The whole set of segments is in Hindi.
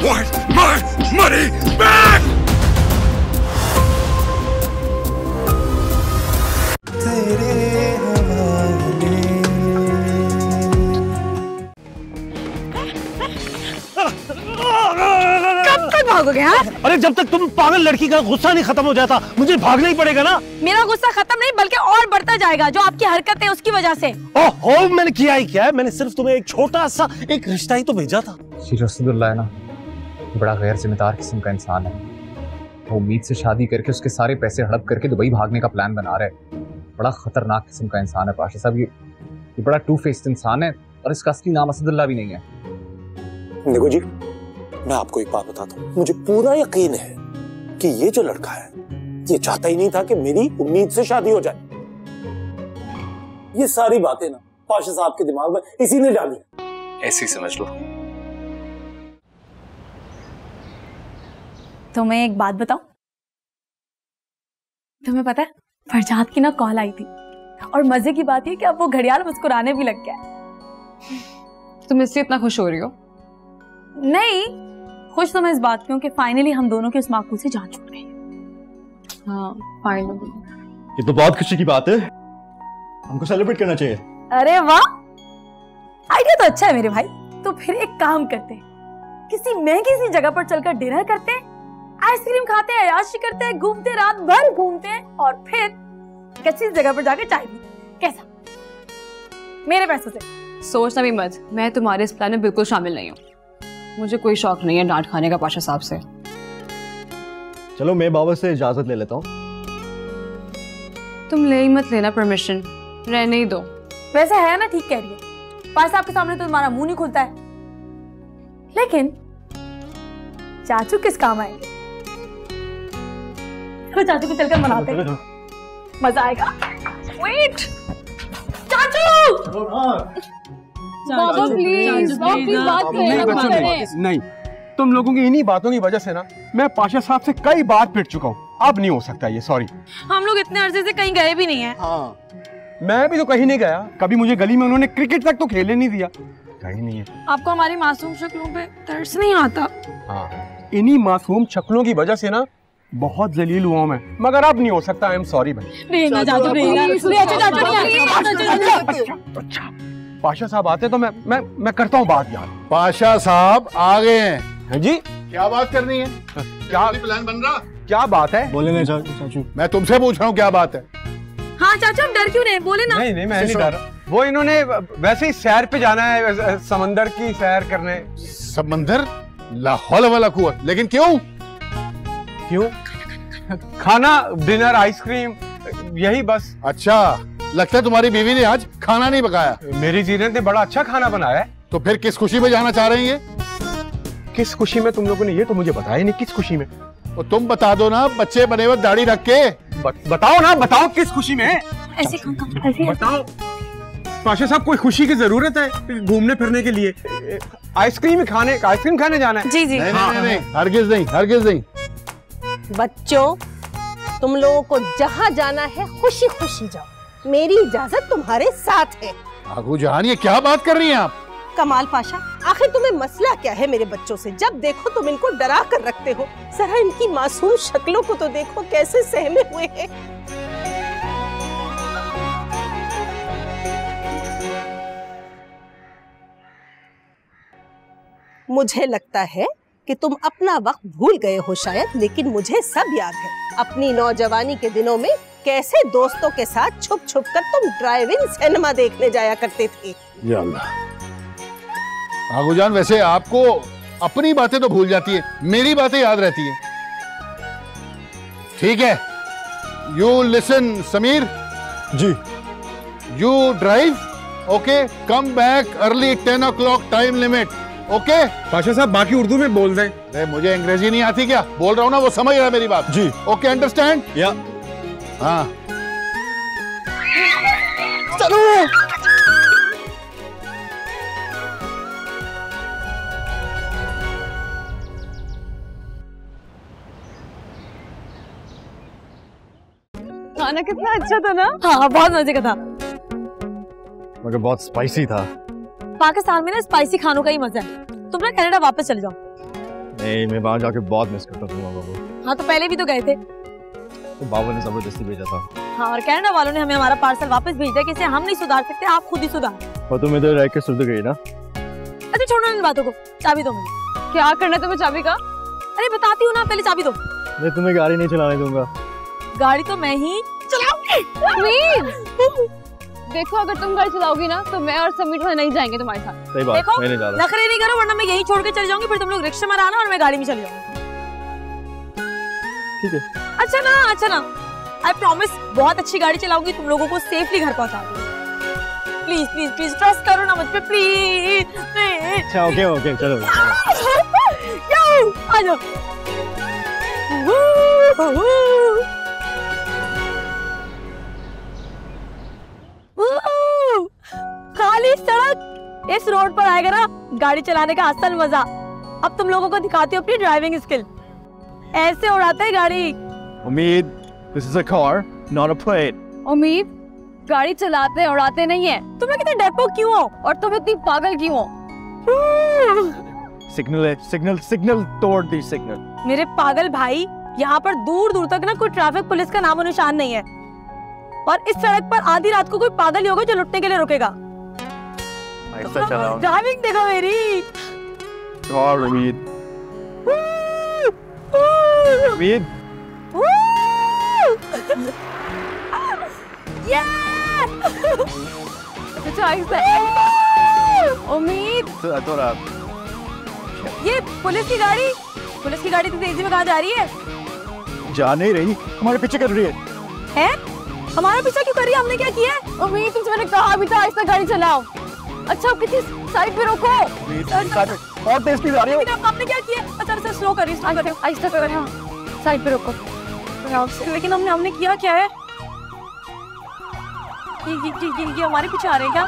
want my money back! भागोगे हाँ? अरे जब तक तुम पागल लड़की का गुस्सा नहीं खत्म हो जाता मुझे भागना ही पड़ेगा ना। मेरा गुस्सा खत्म नहीं बल्कि और बढ़ता जाएगा जो आपकी हरकत है उसकी वजह से। ओहो मैंने किया ही क्या है, मैंने सिर्फ तुम्हें एक छोटा सा एक रिश्ता ही तो भेजा था। रसूलुल्लाह है ना, बड़ा गैर जिम्मेदार किस्म का इंसान है। वो उम्मीद से शादी करके उसके सारे पैसे हड़प करके दुबई भागने का प्लान बना रहा है। बड़ा खतरनाक किस्म का इंसान है पाशा साहब। ये बड़ा टू फेस्ड इंसान है और इसका असली नाम असदुल्लाह भी नहीं है। देखो जी, मैं आपको एक बात बताता हूँ, मुझे पूरा यकीन है कि ये जो लड़का है ये चाहता ही नहीं था कि मेरी उम्मीद से शादी हो जाए। ये सारी बातें ना पाशा साहब के दिमाग में इसी ने डाली, ऐसे ही समझ लो। तुम्हें एक बात बताऊं, तुम्हें पता है फरजाद की ना कॉल आई थी और मजे की बात है कि अब वो घड़ियाल मुस्कुराने भी लग गया। तुम इससे इतना खुश हो रही हो? नहीं, खुश तो मैं इस बात की हूँ कि फाइनली हम दोनों की उस माकूल से जान छूट गई। हाँ फाइनली। ये तो बहुत खुशी की बात है, हमको सेलिब्रेट करना चाहिए। अरे वाह, आइडिया तो अच्छा है मेरे भाई। तो फिर एक काम करते हैं, किसी महंगी सी जगह पर चलकर डिनर करते हैं, आइसक्रीम खाते हैं, अय्याशी करते हैं, घूमते रात भर घूमते हैं और फिर किसी जगह पर जाकर चाय पीते। कैसा? मेरे पैसों से। सोचना भी मत, मैं तुम्हारे इस प्लान में बिल्कुल शामिल नहीं हूँ। मुझे कोई शौक नहीं है डांट खाने का पाशा साहब से। चलो मैं बाबा से इजाजत ले लेता हूँ। तुम ले ही मत लेना परमिशन, रहने ही दो। वैसे है ना, ठीक कह रही है। पाशा साहब के सामने तो तुम्हारा मुंह नहीं खुलता है, लेकिन चाचू किस काम आएंगे? तो चाचू को चलकर मनाते हैं, मजा आएगा। वेट चाचू, बाबा प्लीज बात करें। नहीं, तुम लोगों की इन्हीं बातों की वजह से ना मैं पाशा साहब से कई बार पिट चुका हूँ। अब नहीं हो सकता ये, सॉरी। हम लोग इतने अरसे से कहीं गए भी नहीं है। हाँ, मैं भी तो कहीं नहीं गया। कभी मुझे गली में उन्होंने क्रिकेट तक तो खेलने नहीं दिया। कहीं नहीं है। आपको हमारी मासूम शक्लों पे तरस नहीं आता? हाँ, इन्हीं मासूम शक्लों की वजह से ना बहुत जलील हुआ मैं, मगर अब नहीं हो सकता। आई एम सॉरी भाई। पाशा साहब आते तो मैं करता हूँ बात यार। पाशा साहब आ गए हैं। है जी, क्या बात करनी है? क्या प्लान बन रहा? क्या बात है? बोले नहीं चाचू। मैं तुमसे पूछ रहा हूँ क्या बात है? हाँ चाचू, हम डर क्यों रहे? बोले ना। नहीं मैं नहीं डर। वो इन्होंने वैसे ही सैर पे जाना है, समंदर की सैर करने। समंदर? ला हौल वला कुव्वत। लेकिन क्यों? खाना, डिनर, आइसक्रीम, यही बस। अच्छा, लगता है तुम्हारी बीवी ने आज खाना नहीं पकाया। मेरी जीनत ने बड़ा अच्छा खाना बनाया है। तो फिर किस खुशी में जाना चाह रही है? किस खुशी में? तुम लोगों ने ये तो मुझे बताया नहीं, किस खुशी में? तो तुम बता दो ना, बच्चे बने हुए दाढ़ी रख के। बताओ ना, बताओ किस खुशी में? ऐसे बताओ पाशा साहब, कोई खुशी की जरूरत है घूमने फिरने के लिए? आइसक्रीम खाने जाना है। जी जी। नहीं, हरगिज नहीं, हरगिज नहीं। बच्चों, तुम लोगों को जहाँ जाना है खुशी खुशी जाओ, मेरी इजाजत तुम्हारे साथ है। आगू जहान, ये क्या बात कर रही हैं आप? कमाल पाशा, आखिर तुम्हें मसला क्या है मेरे बच्चों से? जब देखो तुम इनको डरा कर रखते हो। जरा इनकी मासूम शक्लों को तो देखो, कैसे सहमे हुए हैं। मुझे लगता है कि तुम अपना वक्त भूल गए हो शायद, लेकिन मुझे सब याद है। अपनी नौजवानी के दिनों में कैसे दोस्तों के साथ छुप छुप कर तुम ड्राइव इन सिनेमा देखने जाया करते थे। या अल्लाह। आगूजान, वैसे आपको अपनी बातें तो भूल जाती है, मेरी बातें याद रहती है। ठीक है, you listen Sameer ji. You drive, okay, come back early 10 o'clock time limit, okay? Pasha साहब बाकी उर्दू में बोल दें। अरे मुझे अंग्रेजी नहीं आती क्या? बोल रहा हूँ ना, वो समझ रहा है मेरी बात। जी। Okay, understand? या। हाँ। चलो। खाना कितना अच्छा था ना? हाँ, बहुत मजे का था, मगर बहुत स्पाइसी था। पाकिस्तान में ना स्पाइसी खानों का ही मजा है। तुम ना कनाडा वापस चले जाओ। नहीं, मैं वहाँ जाके बहुत मिस करता हूँ बाबा को। हाँ तो पहले भी तो गए थे। तो बाबा ने जबरदस्ती भेजा था। हाँ और कनाडा वालों ने हमें हमारा पार्सल वापस भेज दिया कि इसे हम नहीं सुधार सकते, आप खुद ही सुधार। और तुम इधर रह के सुधर गई ना। अच्छा छोड़ो इन बातों को, चाबी दो मुझे। क्या करना है तुम्हें चाबी का? अरे बताती हूँ ना, पहले चाबी दो। मैं तुम्हें गाड़ी नहीं चलाने दूंगा। गाड़ी तो मैं ही चलाऊंगी। देखो अगर तुम गाड़ी चलाओगी ना तो मैं और समीर वहाँ नहीं जाएंगे तुम्हारे साथ। सही बात, देखो मैं नहीं जा रहा। नखरे नहीं करो वरना मैं यही छोड़ के चली जाऊंगी, फिर तुम लोग रिक्शा में आना और मैं गाड़ी में चली जाऊंगी। ठीक है। अच्छा ना आई प्रॉमिस बहुत अच्छी गाड़ी चलाऊंगी, तुम लोगों को सेफली घर पहुंचा दूंगी। प्लीज प्लीज प्लीज ट्रस्ट करो ना मुझ पे प्लीज। अच्छा ओके चलो। आ जाओ। खाली सड़क, इस रोड पर आएगा ना गाड़ी चलाने का असल मजा। अब तुम लोगों को दिखाती हूँ अपनी ड्राइविंग स्किल। ऐसे उड़ाते है गाड़ी। उम्मीद, this is a car, not a plane. उम्मीद, गाड़ी चलाते उड़ाते नहीं है। तुम्हें कितने डरपोक क्यों हो और तुम इतनी पागल क्यों हो? सिग्नल तोड़ दी सिग्नल। मेरे पागल भाई, यहाँ पर दूर दूर तक ना कोई ट्रैफिक पुलिस का नामो निशान नहीं है, और इस सड़क पर आधी रात को कोई पागल ही होगा जो लुटने के लिए रुकेगा। ऐसा चलाओ। ड्राइविंग देखो मेरी। और उम्मीद। उम्मीद, थोड़ा। ये पुलिस की गाड़ी इतनी तेजी में कहाँ जा रही है? जा नहीं रही, हमारे पीछे कर रही है। हमारा पीछा क्यों कर रही है? हमने क्या किया है? उम्मीद तुमसे मैंने कहा भी था ऐसा गाड़ी चलाओ। अच्छा किसी साइड पे रोको। और तेज की जा रही है। हमने क्या किया? अच्छा स्लो करिए, ऐसा करो। हाँ साइड पे रोको। लेकिन हमने किया क्या है? ये हमारे पीछे आ रहे हैं क्या?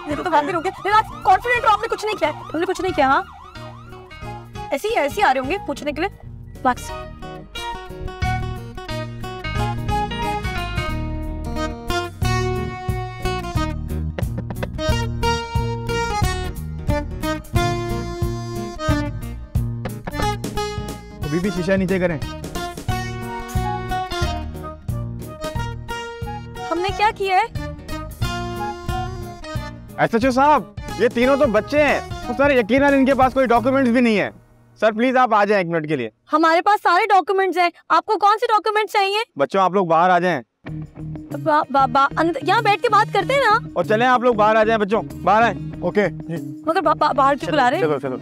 ये तो बात भी रोके। कॉन्फिडेंट हो, आपने कुछ नहीं किया। हमने कुछ नहीं किया। हाँ ऐसे ही आ रहे होंगे पूछने के लिए बस। अभी भी शीशा नीचे करें। हमने क्या किया है? एसएचओ साहब, ये तीनों तो बच्चे हैं तो सर यकीनन इनके पास कोई डॉक्यूमेंट्स भी नहीं है। सर प्लीज आप आ जाएं 1 मिनट के लिए। हमारे पास सारे डॉक्यूमेंट्स हैं, आपको कौन से डॉक्यूमेंट्स चाहिए? बच्चों आप लोग बाहर आ जाएं। यहाँ बैठ के बात करते हैं ना। और चलें आप लोग बाहर आ जाएं, बच्चों बाहर आए। ओके मगर बाहर क्यों बुला रहे हैं? चलो।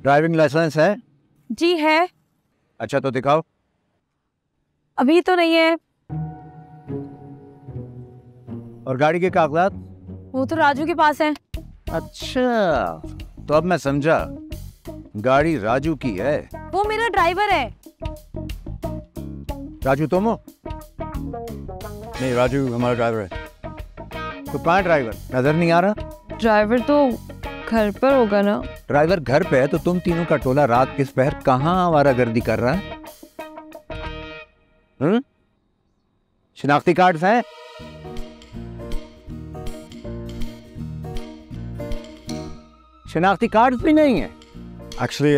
ड्राइविंग लाइसेंस है? जी है। अच्छा तो दिखाओ। अभी तो नहीं है। और गाड़ी के कागजात? वो तो राजू के पास है। अच्छा तो अब मैं समझा, गाड़ी राजू की है। वो मेरा ड्राइवर है। राजू तुम हो? नहीं, राजू हमारा ड्राइवर है। तो कहाँ ड्राइवर? नजर नहीं आ रहा। ड्राइवर तो घर पर होगा ना। ड्राइवर घर पे है तो तुम तीनों का टोला रात किस पहर कहाँ आवारागर्दी कर रहा है? शिनाख्ती कार्ड्स हैं? शिनाख्ती कार्ड्स भी नहीं है। Actually,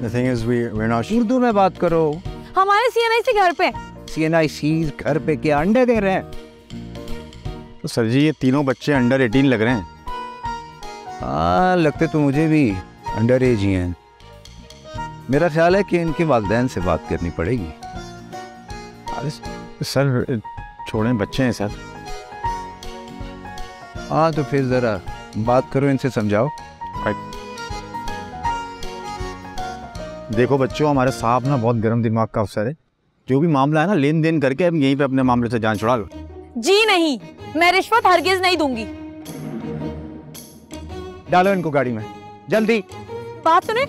the thing is we're not. Urdu में बात करो। हमारे CNIC घर पे। CNIC घर पे क्या अंडे दे रहे हैं? तो सर जी ये तीनों बच्चे अंडर 18 लग रहे हैं। हाँ लगते तो मुझे भी अंडर एज ही हैं। मेरा ख्याल है कि इनके वालिदैन से बात करनी पड़ेगी। अरे सर छोड़ें, बच्चे हैं सर। हाँ तो फिर जरा बात करो, इनसे समझाओ। देखो बच्चों, हमारे साहब ना बहुत गर्म दिमाग का अफसर है। जो भी मामला है ना लेन देन करके हम यहीं पे अपने मामले से जान छुड़ा लो। जी नहीं, मैं रिश्वत हरगिज नहीं दूंगी। डालो इनको गाड़ी में जल्दी। बात सुने,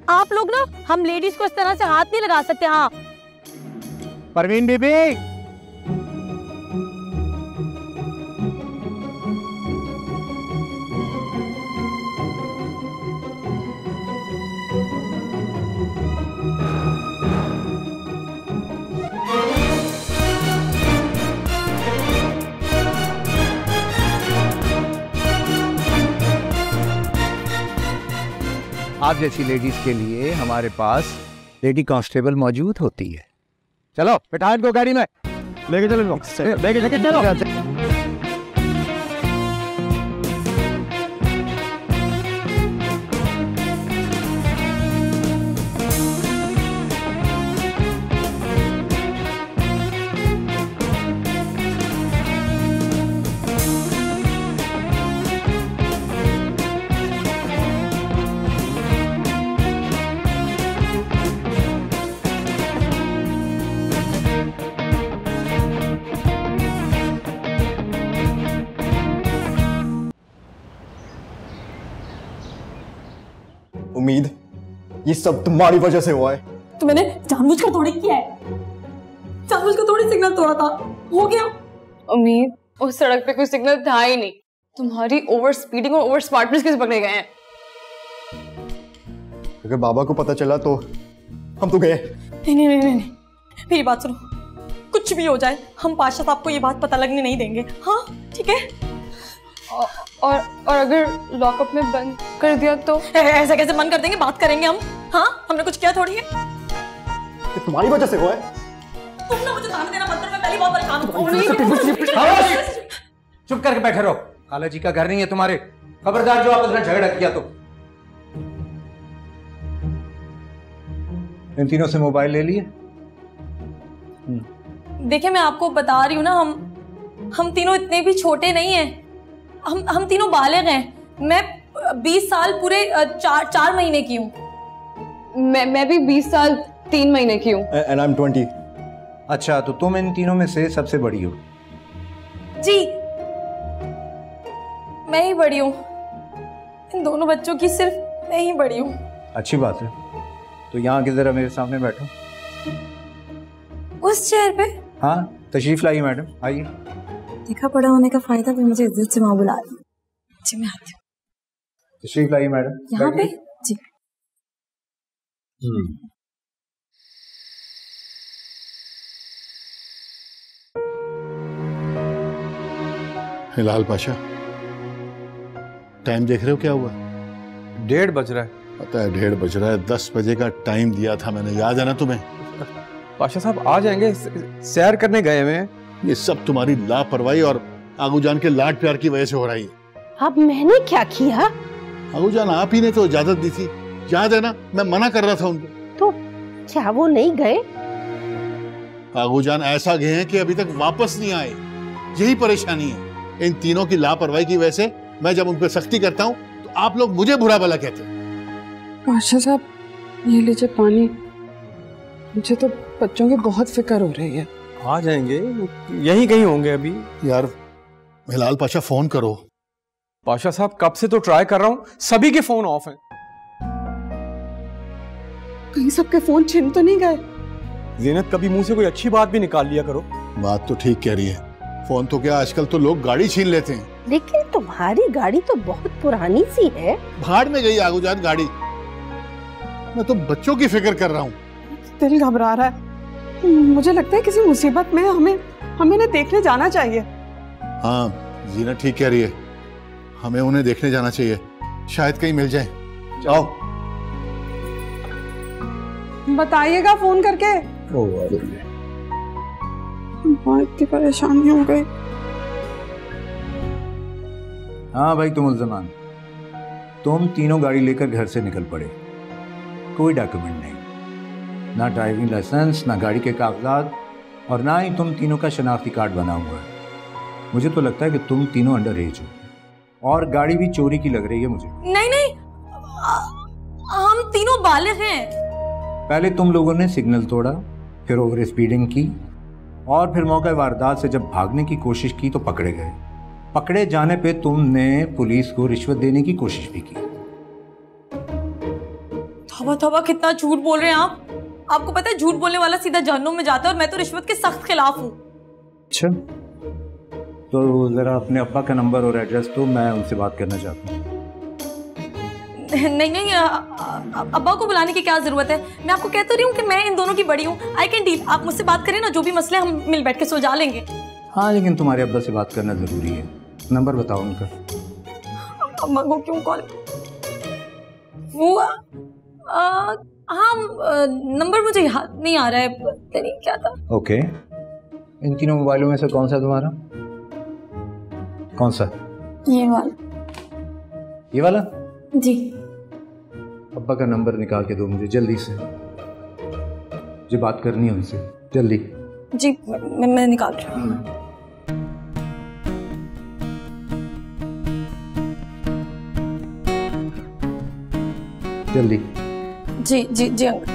आप लोग ना हम लेडीज को इस तरह से हाथ नहीं लगा सकते। हाँ परवीन बीबी, आप जैसी लेडीज के लिए हमारे पास लेडी कांस्टेबल मौजूद होती है। चलो बिठा इनको गाड़ी में, लेके चलो, लेके चलो। उम्मीद, ये सब तुम्हारी वजह से हुआ है। तो मैंने जानबूझकर थोड़ी किया है, जानबूझकर थोड़ी सिग्नल तोड़ा था, हो गया। उम्मीद, उस सड़क पे कोई सिग्नल था ही नहीं। तुम्हारी ओवर स्पीडिंग और ओवर स्मार्टनेस किस पकड़े गए हैं? अगर बाबा को पता चला तो हम तो गए। नहीं नहीं नहीं नहीं, मेरी बात सुनो, कुछ भी हो जाए हम पाशा साहब को ये बात पता लगने नहीं देंगे। हाँ ठीक है। और अगर लॉकअप में बंद कर दिया तो? ऐसा कैसे बंद कर देंगे, बात करेंगे हम। हाँ, हमने कुछ किया थोड़ी है। ये तुम्हारी वजह से हुआ है। तुम ना मुझे ताने देना मत करो, मैं पहली बार परेशान हूं। चुप करके बैठे रहो, काला जी का घर नहीं है तुम्हारे। खबरदार जो आपस में झगड़ा किया तो। इन तीनों से मोबाइल ले लिए? देखिए मैं आपको बता रही हूँ ना, हम तीनों इतने भी छोटे नहीं हैं। हम तीनों बालिग हैं। मैं 20 साल पूरे 4 महीने की हूँ। मैं भी 20 साल 3 महीने की हूँ। And I'm 20। अच्छा, तो तुम इन तीनों में से सबसे बड़ी हो? जी, मैं ही बड़ी हूँ। इन दोनों बच्चों की सिर्फ मैं ही बड़ी हूँ। अच्छी बात है, तो यहाँ की जरा मेरे सामने बैठो। उस चेयर पे? हाँ, तशरीफ लाइए मैडम, आइए। देखा, बड़ा होने का फायदा भी मुझे इज्जत से माँ बुला रही। जी मैं आती हूँ। तशरीफ लाइए मैडम। यहाँ पे? जी। हिलाल पाशा, टाइम देख रहे हो क्या हुआ? 1:30 बज रहा है। पता है 1:30 बज रहा है, 10 बजे का टाइम दिया था मैंने, याद है ना तुम्हें? पाशा साहब आ जाएंगे, सैर करने गए हुए हैं। ये सब तुम्हारी लापरवाही और आगूजान के लाड प्यार की वजह से हो रही है। अब मैंने क्या किया? आगूजान आप ही ने तो इजाजत दी थी, याद है ना? मैं मना कर रहा था उनको। तो क्या वो नहीं गए? आगूजान ऐसा गए हैं कि अभी तक वापस नहीं आए, यही परेशानी है। इन तीनों की लापरवाही की वजह से मैं जब उन पर सख्ती करता हूँ तो आप लोग मुझे बुरा भला कहते हैं। पाशा साहब, ये लीजिए पानी। मुझे तो बच्चों की बहुत फिक्र हो रही है। आ जाएंगे, यहीं कहीं होंगे अभी। यार हिलाल पाशा, फोन करो। पाशा साहब कब से तो ट्राई कर रहा हूँ, सभी के फोन ऑफ हैं। कहीं सबके फोन छिन तो नहीं गए? ज़ीनत, कभी मुंह से कोई अच्छी बात भी निकाल लिया करो। बात तो ठीक कह रही है, फोन तो क्या आजकल तो लोग गाड़ी छीन लेते हैं। लेकिन तुम्हारी गाड़ी तो बहुत पुरानी सी है। भाड़ में गई आगूजान गाड़ी, मैं तो बच्चों की फिक्र कर रहा हूँ। दिल घबरा रहा है, मुझे लगता है किसी मुसीबत में हमें इन्हें देखने जाना चाहिए। हाँ जीना ठीक कह रही है, हमें उन्हें देखने जाना चाहिए, शायद कहीं मिल जाए। जाओ बताइएगा फोन करके। इतनी परेशानी हो गई। हाँ भाई, तुम मुल्ज़मान, तुम तीनों गाड़ी लेकर घर से निकल पड़े। कोई डॉक्यूमेंट नहीं, ना ड्राइविंग लाइसेंस, ना गाड़ी के कागजात, और ना ही तुम तीनों का शनाख्ती कार्ड बना हुआ है। मुझे तो लगता है कि तुम तीनों अंडर एज हो, और गाड़ी भी चोरी की लग रही है मुझे। नहीं नहीं, हम तीनों बालिग हैं। पहले तुम लोगों ने सिग्नल तोड़ा, फिर ओवर स्पीडिंग की, और फिर मौके वारदात से जब भागने की कोशिश की तो पकड़े गए। पकड़े जाने पे तुमने पुलिस को रिश्वत देने की कोशिश भी की। तौबा तौबा, कितना झूठ बोल रहे हैं आप। आपको पता है झूठ बोलने वाला सीधा जहन्नुम में जाता है, और मैं तो रिश्वत के सख्त खिलाफ हूँ। अच्छा, तो जरा अपने अब्बा का नंबर और एड्रेस दो, मैं उनसे बात करना चाहता हूँ। नहीं नहीं, अब्बा को बुलाने की क्या जरूरत है? मैं आपको कहती रही हूँ कि मैं इन दोनों की बड़ी हूँ। I can deal. आप मुझसे बात करें ना, जो भी मसले हम मिल बैठ के सुलझा लेंगे। हाँ, लेकिन तुम्हारे अब्बा से बात करना जरूरी है। नंबर बताओ उनका। अम्मा को क्यों कॉल? वो हाँ नंबर मुझे याद नहीं आ रहा है, पता नहीं क्या था। ओके, इन तीनों मोबाइलों में से कौन सा तुम्हारा? कौन सा? ये वाला। ये वाला? जी। अब्बा का नंबर निकाल के दो मुझे जल्दी से, मुझे बात करनी है उनसे, जल्दी। जी मैं निकाल रही हूँ। जल्दी। जी जी जी अंकल।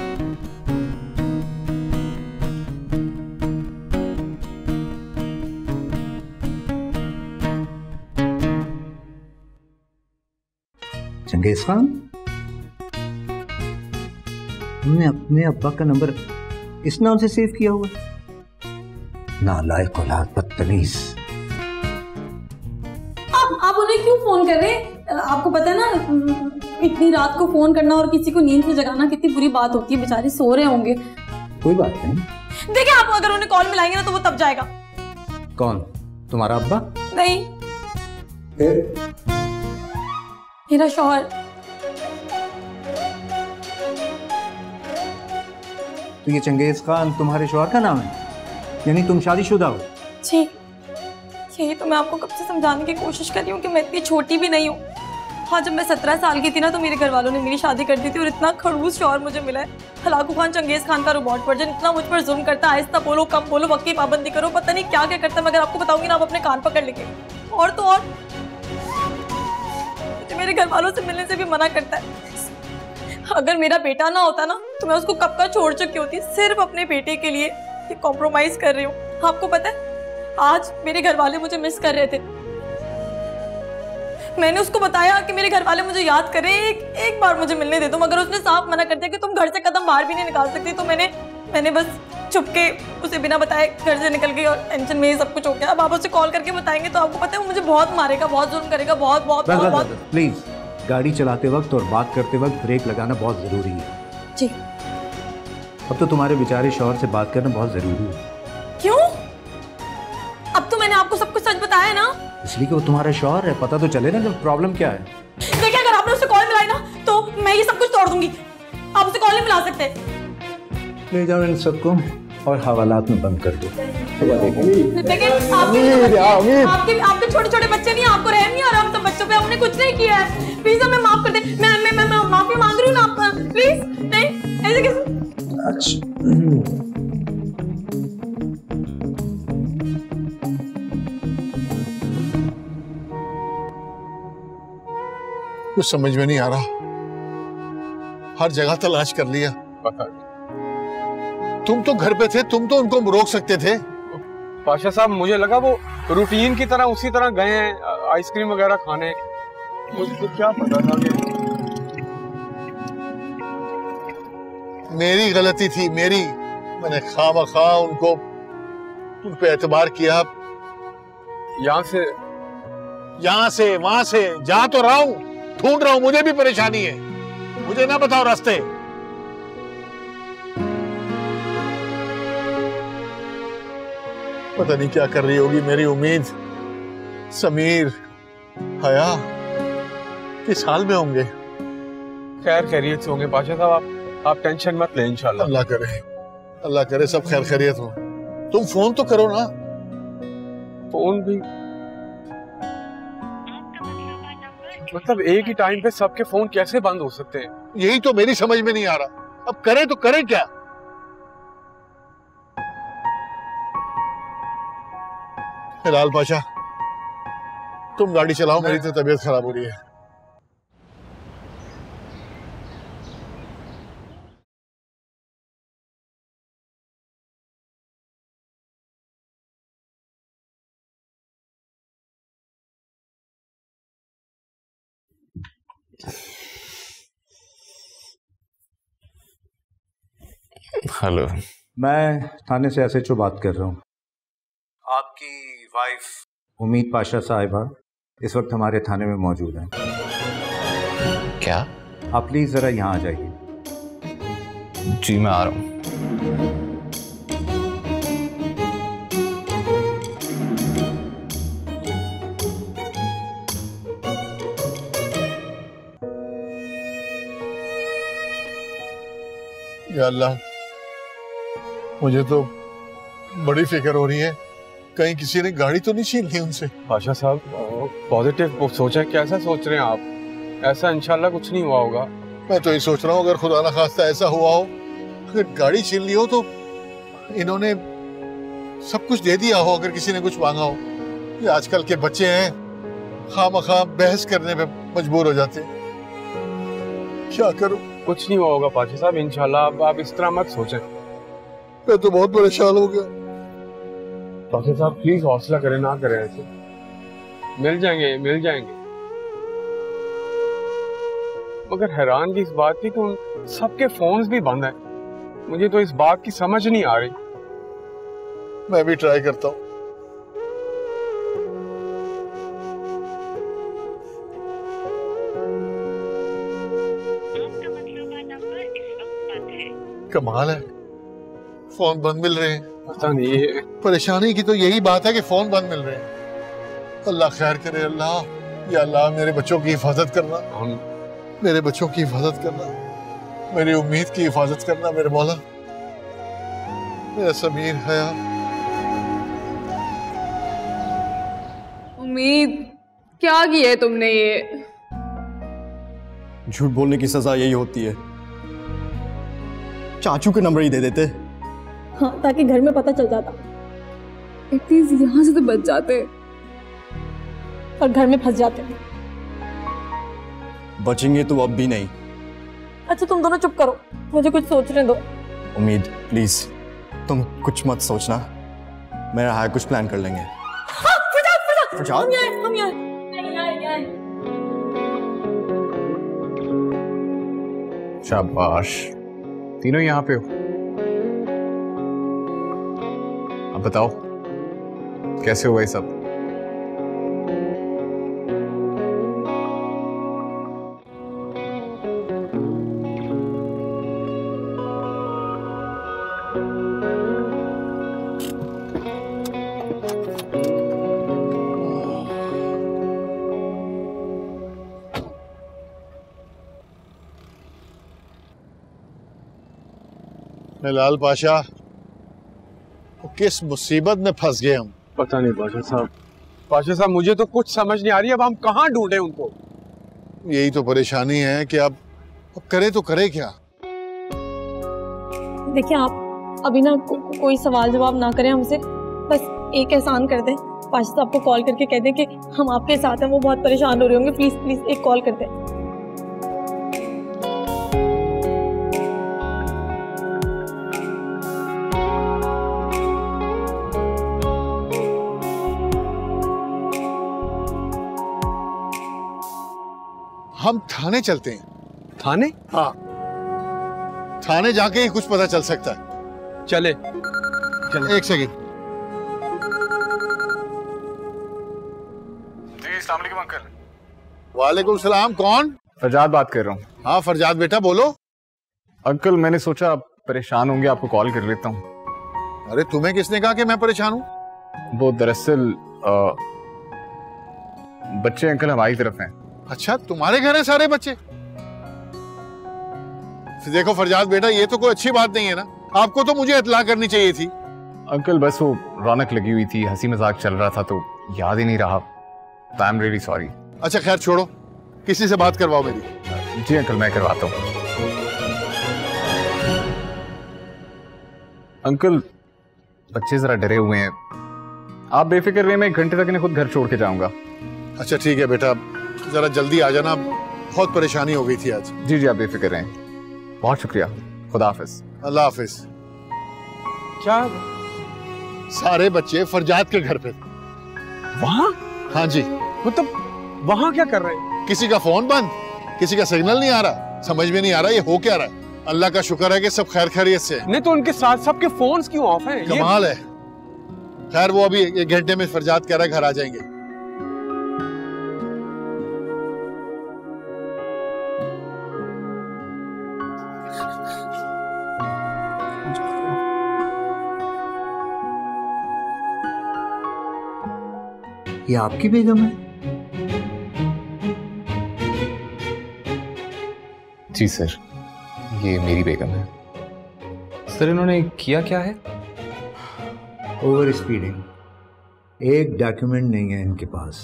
चंगेज खान, तुमने अपने अब्बा का नंबर इस नाम से सेव किया हुआ? नालायक औलाद, बदतमीज। आप उन्हें क्यों फोन कर रहे हैं? आपको पता है ना इतनी रात को फोन करना और किसी को नींद से जगाना कितनी बुरी बात होती है, बेचारे सो रहे होंगे। कोई बात नहीं। देखिए आप अगर उन्हें कॉल मिलाएंगे ना तो वो तब जाएगा। कौन? तुम्हारा अब्बा? नहीं, फिर? मेरा शौहर। तो ये चंगेज खान तुम्हारे शौहर का नाम है? यानी तुम शादीशुदा हो? जी, यही तो मैं आपको कब से समझाने की कोशिश कर रही हूँ कि मैं इतनी छोटी भी नहीं हूँ। हाँ, जब मैं 17 साल की थी ना तो मेरे घर वालों ने मेरी शादी कर दी थी और इतना खड़ूस शौहर मुझे मिला है। हलाकू खान चंगेज खान का रोबोट वर्जन, इतना मुझ पर जुल्म करता है, आहिस्ता बोलो, कम बोलो, वक्त की पाबंदी करो, पता नहीं क्या क्या करता है। मैं अगर आपको बताऊंगी ना आप अपने कान पकड़ लेंगे। और तो और मेरे घर वालों से मिलने से भी मना करता है। अगर मेरा बेटा ना होता ना तो मैं उसको कब का छोड़ चुकी होती। सिर्फ अपने बेटे के लिए ये कॉम्प्रोमाइज कर रही हूँ। आपको पता है आज मेरे घर वाले मुझे मिस कर रहे थे। मैंने उसको बताया कि मेरे घर वाले मुझे याद करें, एक बार मुझे मिलने दे दो, मगर उसने साफ मना कर दिया कि तुम घर से कदम बाहर भी नहीं निकाल सकती। तो मैंने बस चुपके उसे बिना बताए घर से निकल गई और टेंशन में ही सब कुछ हो गया। अब आप उसे कॉल करके बताएंगे तो आपको पता है वो मुझे बहुत मारेगा, बहुत जुल्म करेगा, बहुत बहुत बहुत। प्लीज, गाड़ी चलाते वक्त और बात करते वक्त ब्रेक लगाना बहुत जरूरी है। जी। अब तो तुम्हारे बेचारे शौहर से बात करना बहुत जरूरी है। क्यों? अब तो मैंने आपको सब कुछ सच बताया ना। इसलिए कि वो तुम्हारा शौहर है, पता तो चले ना जब प्रॉब्लम क्या है। देखिए अगर आपने उसे कॉल मिलाई ना तो मैं ये सब कुछ तोड़ दूंगी। आप उसे कॉल नहीं मिला सकते। ले जाओ इन सबको और हवालात में बंद कर दो। आपके छोटे छोटे बच्चे नहीं, आपको रहम नहीं आ रहा हम सब बच्चों पे? हमने कुछ नहीं किया है, प्लीज हमें माफ कर दे। मैं माफी मांग रही हूँ ना आपका, प्लीज। नहीं ऐसे कैसे? कुछ समझ में नहीं आ रहा, हर जगह तलाश कर लिया। तुम तो घर पे थे, तुम तो उनको रोक सकते थे। पाशा साहब मुझे लगा वो रूटीन की तरह उसी तरह गए हैं आइसक्रीम वगैरह खाने, मुझे तो क्या पता था कि मेरी गलती थी, मेरी। मैंने खामखा उनको उन पे एतबार किया। यहाँ से वहां से जा तो रहा हूं, ढूंढ रहा हूं, मुझे भी परेशानी है। मुझे ना बताओ रास्ते। पता नहीं क्या कर रही होगी मेरी उम्मीद। समीर, हया किस हाल में होंगे? खैर खैरियत से होंगे पाशा साहब, आप टेंशन मत लें इंशाल्लाह। अल्लाह करे सब खैर खैरियत हो। तुम फोन तो करो ना। फोन भी मतलब एक ही टाइम पे सबके फोन कैसे बंद हो सकते हैं? यही तो मेरी समझ में नहीं आ रहा। अब करें तो करें क्या? हिलाल पाशा, तुम गाड़ी चलाओ, मेरी तो तबीयत खराब हो रही है। हेलो, मैं थाने से एसएचओ बात कर रहा हूँ। आपकी वाइफ उम्मीद पाशा साहिबा इस वक्त हमारे थाने में मौजूद हैं। क्या? आप प्लीज जरा यहाँ आ जाइए। जी मैं आ रहा हूँ। या अल्लाह, मुझे तो बड़ी फिक्र हो रही है, कहीं किसी ने गाड़ी तो नहीं छीन ली उनसे। पाशा साहब पॉजिटिव सोचें, कैसा सोच रहे हैं आप? ऐसा इंशाल्लाह कुछ नहीं हुआ होगा। मैं तो ये सोच रहा हूँ अगर खुदा ना खास्ता ऐसा हुआ हो, अगर गाड़ी छीन ली हो तो इन्होंने सब कुछ दे दिया हो, अगर किसी ने कुछ मांगा हो। ये आजकल के बच्चे हैं, खामखा बहस करने पे मजबूर हो जाते हैं। क्या करूं? कुछ नहीं हुआ होगा पाशा साहब, इंशाल्लाह। आप इस तरह मत सोचें। मैं तो बहुत परेशान हो गया। पाशा साहब प्लीज हौसला करें, ना करें ऐसे। मिल जाएंगे, मिल जाएंगे। मगर हैरान की इस बात की कि उन सबके फोन्स भी बंद हैं। मुझे तो इस बात की समझ नहीं आ रही। मैं भी ट्राई करता हूँ। कमाल है, फोन बंद मिल रहे हैं। पता नहीं है, परेशानी की तो यही बात है कि फोन बंद मिल रहे हैं। अल्लाह खैर करे। अल्लाह, या अल्लाह मेरे बच्चों की हिफाजत करना, मेरे बच्चों की हिफाजत करना, मेरी उम्मीद की हिफाजत करना मेरे मौला, मेरा समीर हया। उम्मीद, क्या किया है तुमने ये? झूठ बोलने की सजा यही होती है। चाचू के नंबर ही दे देते। हाँ, ताकि घर में पता चल जाता, एटलीस्ट यहाँ से तो बच जाते, और घर में फंस जाते। बचेंगे तो अब भी नहीं। अच्छा तुम दोनों चुप करो, मुझे कुछ सोचने दो। उम्मीद प्लीज तुम कुछ मत सोचना, मेरा हाय कुछ प्लान कर लेंगे। हम यहाँ शाबाश, तीनों यहाँ पे हो। अब बताओ कैसे हुआ ये सब? लाल पाशा, किस मुसीबत में फंस गए हम? पता नहीं पाशा साहब। पाशा साहब मुझे तो कुछ समझ नहीं आ रही, अब हम कहाँ ढूंढे उनको? यही तो परेशानी है कि अब करे तो करे क्या? देखिए आप अभी ना कोई सवाल जवाब ना करें हमसे, बस एक एहसान कर दें, पाशा साहब को कॉल करके कह दें कि हम आपके साथ हैं, वो बहुत परेशान हो रहे होंगे, प्लीज प्लीज एक कॉल कर दें। हम थाने चलते हैं। थाने? हाँ, थाने जाके ही कुछ पता चल सकता है। चले, चले। एक सेकंड। जी अस्सलाम वालेकुम अंकल। वालेकुम सलाम। कौन? फरजाद बात कर रहा हूँ। हाँ फरजाद बेटा बोलो। अंकल मैंने सोचा आप परेशान होंगे, आपको कॉल कर लेता हूँ। अरे तुम्हें किसने कहा कि मैं परेशान हूँ? वो दरअसल बच्चे अंकल हमारी तरफ हैं। अच्छा, तुम्हारे घर है सारे बच्चे? देखो फरजाद बेटा, ये तो कोई अच्छी बात नहीं है ना, आपको तो मुझे इत्तला करनी चाहिए थी। अंकल बस वो रौनक लगी हुई थी, हंसी मजाक चल रहा था तो याद ही नहीं रहा। I am really sorry. अच्छा खैर छोड़ो, किसी से बात करवाओ मेरी। जी अंकल मैं करवाता हूँ। अंकल बच्चे जरा डरे हुए हैं, आप बेफिक्र रहिए, मैं 1 घंटे तक इन्हें खुद घर छोड़ के जाऊंगा। अच्छा ठीक है बेटा, जरा जल्दी आ जाना, बहुत परेशानी हो गई थी आज। जी जी आप बेफिक्र रहें, बहुत शुक्रिया, खुदा हाफिज। अल्लाह हाफिज। क्या सारे बच्चे फरजाद के घर पे? वहाँ? हाँ जी। मतलब वहाँ क्या कर रहे हैं? किसी का फोन बंद, किसी का सिग्नल नहीं आ रहा, समझ में नहीं आ रहा ये हो क्या रहा है। अल्लाह का शुक्र है कि सब खैर खैरियत से। नहीं तो उनके साथ सबके फोन्स क्यों ऑफ हैं? कमाल है। खैर वो अभी 1 घंटे में फरजाद कह रहा है घर आ जाएंगे। ये आपकी बेगम है? जी सर, ये मेरी बेगम है। सर इन्होंने किया क्या है? Over speeding. एक डॉक्यूमेंट नहीं है इनके पास।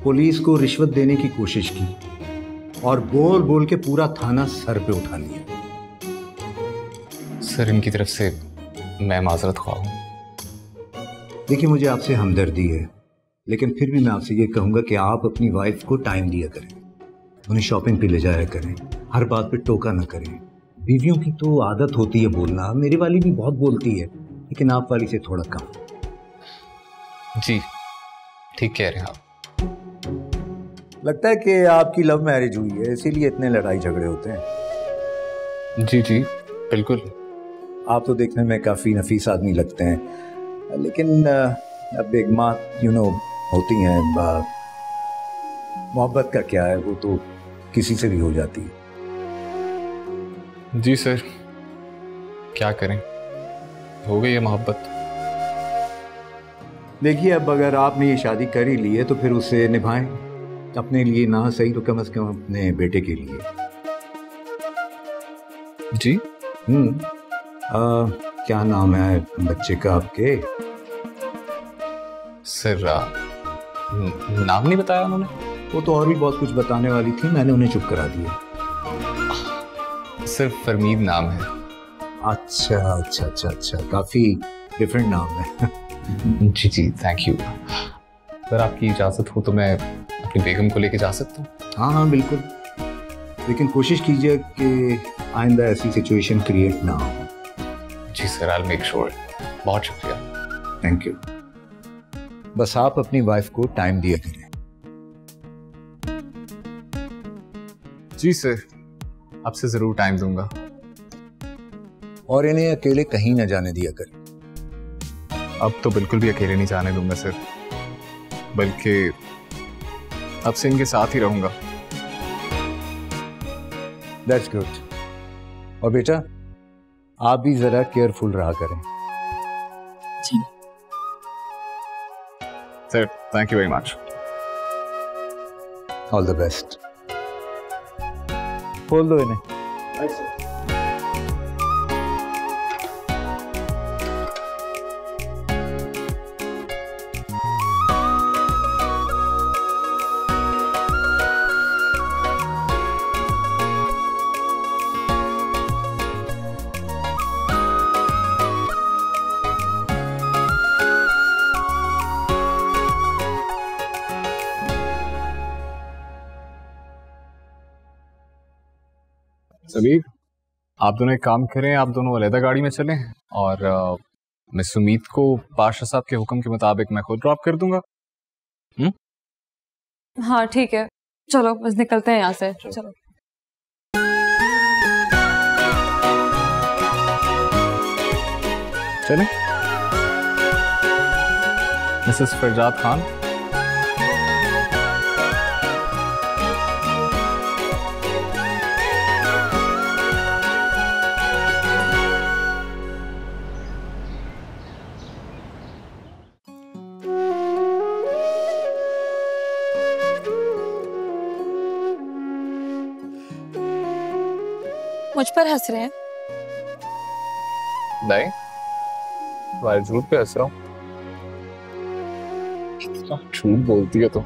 पुलिस को रिश्वत देने की कोशिश की और बोल बोल के पूरा थाना सर पे उठा लिया। सर इनकी तरफ से मैं माजरत ख्वाह हूं। देखिए मुझे आपसे हमदर्दी है, लेकिन फिर भी मैं आपसे ये कहूंगा कि आप अपनी वाइफ को टाइम दिया करें, उन्हें शॉपिंग पे ले जाया करें, हर बात पे टोका ना करें। बीवियों की तो आदत होती है बोलना, मेरी वाली भी बहुत बोलती है, लेकिन आप वाली से थोड़ा कम। जी ठीक कह रहे हैं आप। लगता है कि आपकी लव मैरिज हुई है, इसीलिए इतने लड़ाई झगड़े होते हैं। जी जी बिल्कुल। आप तो देखने में काफी नफीस आदमी लगते हैं, लेकिन अब बेगमा होती हैं, मोहब्बत का क्या है, वो तो किसी से भी हो जाती है। जी सर क्या करें, हो गई है मोहब्बत। देखिए अब अगर आपने ये शादी कर ही ली है तो फिर उसे निभाएं, अपने लिए ना सही तो कम से कम अपने बेटे के लिए। जी क्या नाम है बच्चे का आपके? सर नाम नहीं बताया उन्होंने। वो तो और भी बहुत कुछ बताने वाली थी, मैंने उन्हें चुप करा दिया। सिर्फ फरमीद नाम है। अच्छा अच्छा अच्छा अच्छा, काफी डिफरेंट नाम है। जी जी थैंक यू। सर आपकी इजाजत हो तो मैं अपनी बेगम को लेके जा सकता हूँ? हाँ हाँ बिल्कुल, लेकिन कोशिश कीजिए कि आइंदा ऐसी सिचुएशन क्रिएट ना हो। जी sir I will make sure. बहुत शुक्रिया। Thank you. बस आप अपनी वाइफ को टाइम दिया करें। जी सर आपसे जरूर टाइम दूंगा। और इन्हें अकेले कहीं ना जाने दिया करें। अब तो बिल्कुल भी अकेले नहीं जाने दूंगा सर, बल्कि अब से इनके साथ ही रहूंगा। That's good. और बेटा आप भी जरा केयरफुल रहा करें। जी sir thank you very much. All the best. खोल दो इन्हें। सबीर आप दोनों एक काम करें, आप दोनों अलग गाड़ी में चलें और मिस सुमीत को पाशा साहब के हुक्म के मुताबिक मैं खुद ड्रॉप कर दूंगा। हाँ ठीक है, चलो बस निकलते हैं यहाँ से। चलो चलें। मिसेस फरजाद खान। मुझ पर हंस रहे हैं? नहीं तुम्हारे झूठ पे हंस रहा हूँ। झूठ बोलती है तो।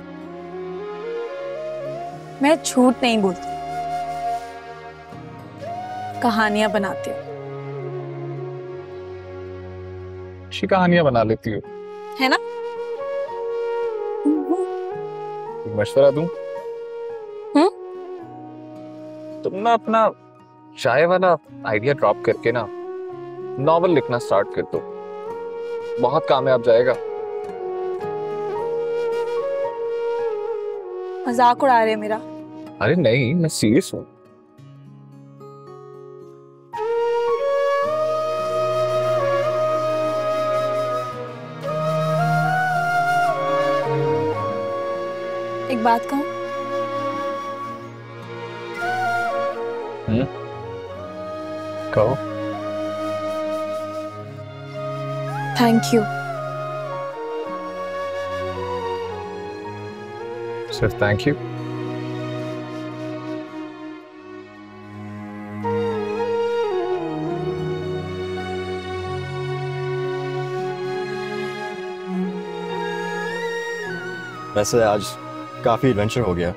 मैं झूठ नहीं बोलती, कहानियां बनाती हूँ। अच्छी कहानियां बना लेती हो, है ना? एक मशवरा दूं? तुम ना अपना चाय वाला आइडिया ड्रॉप करके ना नॉवल लिखना स्टार्ट कर दो, बहुत कामयाब जाएगा। मजाक उड़ा रहे हैं मेरा? अरे नहीं मैं सीरियस हूँ। एक बात कहूं? कहो। Thank you. सिर्फ थैंक यू? वैसे आज काफी एडवेंचर हो गया।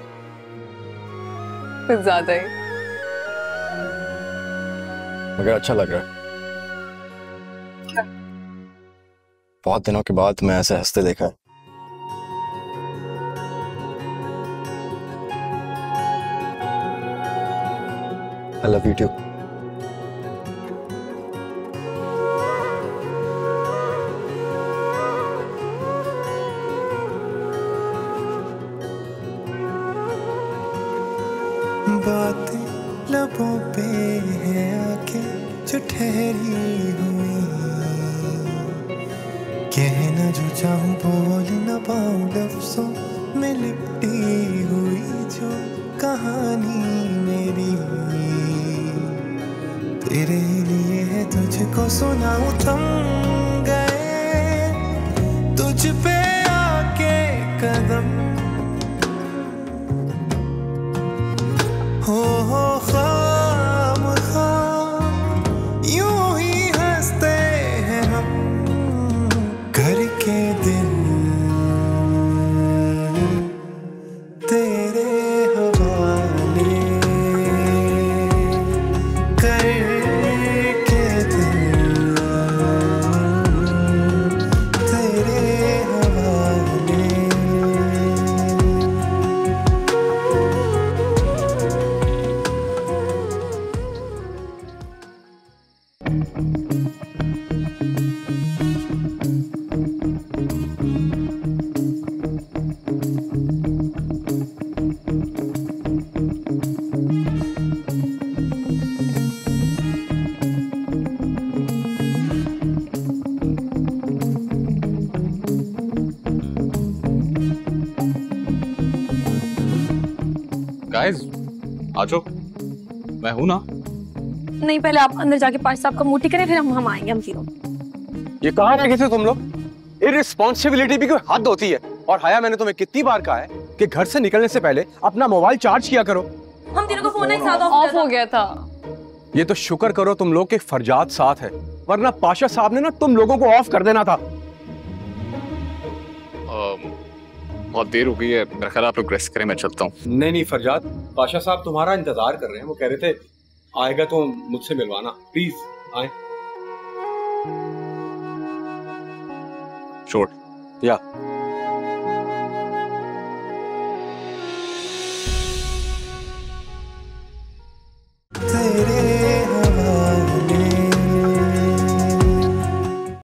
कुछ ज्यादा ही। मगर अच्छा लग रहा है। क्या? बहुत दिनों के बाद मैं ऐसे हंसते देखा है। I love you too. बातें लबों पे है आके जो ठहरी हुई, कहना जो चाहूं बोल न पाऊं लफ्जों में लिपटी हुई जो कहानी मेरी तेरे लिए है, तुझको सुनाऊं थम गए तुझ पे आके कदम, हो ख्वाम ख्वाम यूं ही हंसते हैं हम करके दिल तेरे हवाले, करके दिल तेरे हवाले। गाइस आ जाओ, मैं हूं ना। नहीं, पहले आप अंदर जाके पाशा साहब का मोटी करें, फिर हम आएंगे हम तीनों। ये कहाँ रह गए थे तुम लोग? इररिस्पॉन्सिबिलिटी भी कोई हद होती है। और हाया, मैंने तुम्हें कितनी बार कहा है कि घर से निकलने से पहले अपना मोबाइल चार्ज किया करो। हम तीनों का फोन एक साथ ऑफ हो गया था। ये तो शुक्र करो तुम लोग के फरजाद साथ है, वरना पाशा साहब ने ना तुम लोगों को ऑफ कर देना था। बहुत देर हो गई है, मेरा ख्याल आप लोग रेस्ट करें, मैं चलता हूँ। नहीं फरजाद, पाशा साहब तुम्हारा इंतजार कर रहे हैं। वो कह रहे थे आएगा तो मुझसे मिलवाना, प्लीज आए। श्योर। या